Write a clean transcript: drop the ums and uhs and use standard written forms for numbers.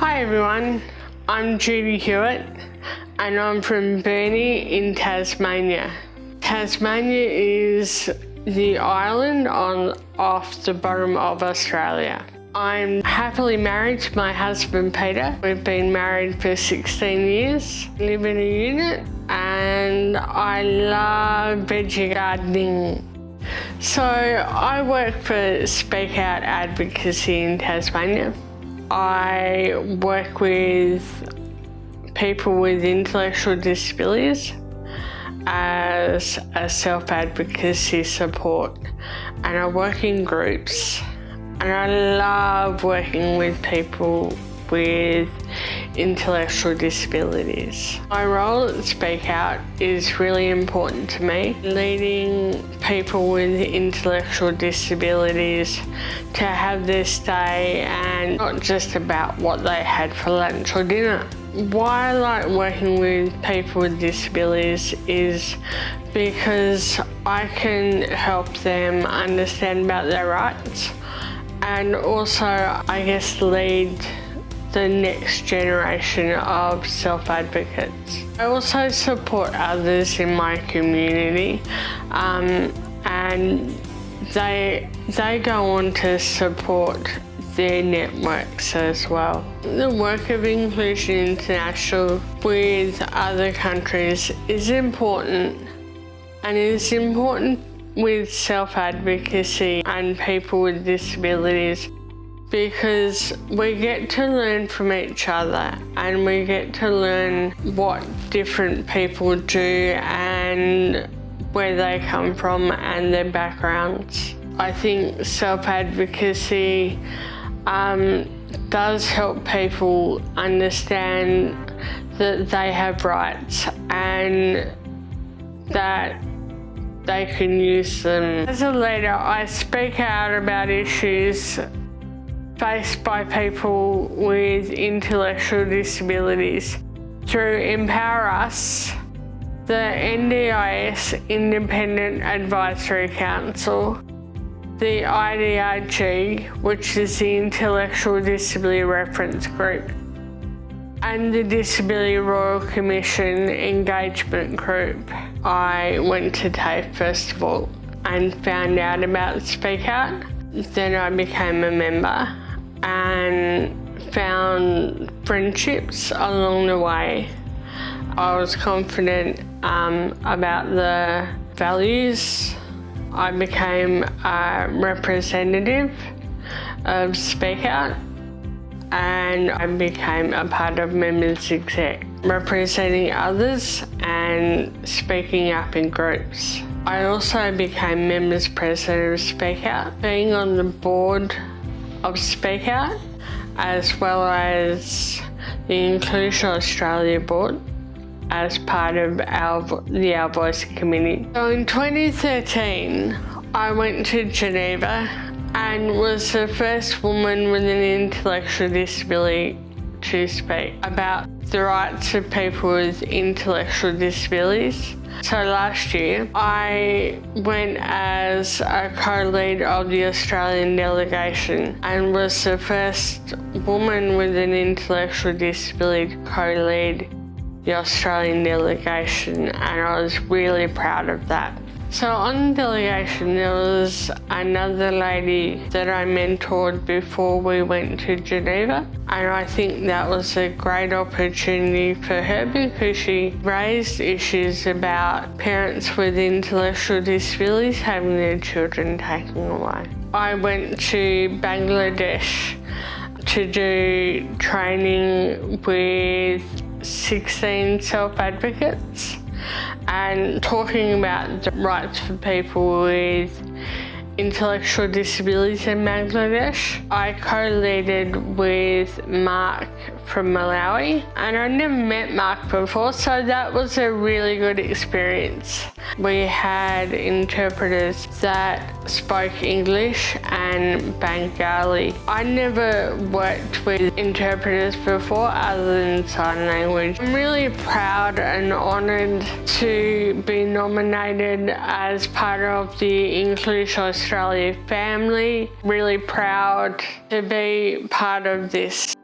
Hi everyone, I'm Judy Huett and I'm from Burnie in Tasmania. Tasmania is the island off the bottom of Australia. I'm happily married to my husband Peter. We've been married for 16 years, live in a unit, and I love veggie gardening. So I work for Speak Out Advocacy in Tasmania. I work with people with intellectual disabilities as a self-advocacy support, and I work in groups, and I love working with people with intellectual disabilities. My role at Speak Out is really important to me, leading people with intellectual disabilities to have this day and not just about what they had for lunch or dinner. Why I like working with people with disabilities is because I can help them understand about their rights and also, I guess, lead the next generation of self-advocates. I also support others in my community, and they go on to support their networks as well. The work of Inclusion International with other countries is important, and it's important with self-advocacy and people with disabilities because we get to learn from each other and we get to learn what different people do and where they come from and their backgrounds. I think self-advocacy does help people understand that they have rights and that they can use them. As a leader, I speak out about issues faced by people with intellectual disabilities through Empower Us, the NDIS Independent Advisory Council, the IDRG, which is the Intellectual Disability Reference Group, and the Disability Royal Commission Engagement Group. I went to TAFE first of all and found out about Speak Out. Then I became a member and found friendships along the way. I was confident about the values. I became a representative of Speak Out, and I became a part of Members Exec, representing others and speaking up in groups. I also became Members President of Speak Out, being on the board of Speak Out, as well as the Inclusion Australia board as part of the Our Voice committee. So in 2013, I went to Geneva and was the first woman with an intellectual disability to speak about the rights of people with intellectual disabilities. So last year, I went as a co-lead of the Australian delegation and was the first woman with an intellectual disability to co-lead the Australian delegation, and I was really proud of that. So on the delegation, there was another lady that I mentored before we went to Geneva, and I think that was a great opportunity for her because she raised issues about parents with intellectual disabilities having their children taken away. I went to Bangladesh to do training with 16 self-advocates and talking about the rights for people with intellectual disabilities in Bangladesh. I co-leaded with Mark from Malawi, and I never met Mark before, so that was a really good experience. We had interpreters that spoke English and Bengali. I never worked with interpreters before other than sign language. I'm really proud and honoured to be nominated as part of the Inclusion Australia family. Really proud to be part of this.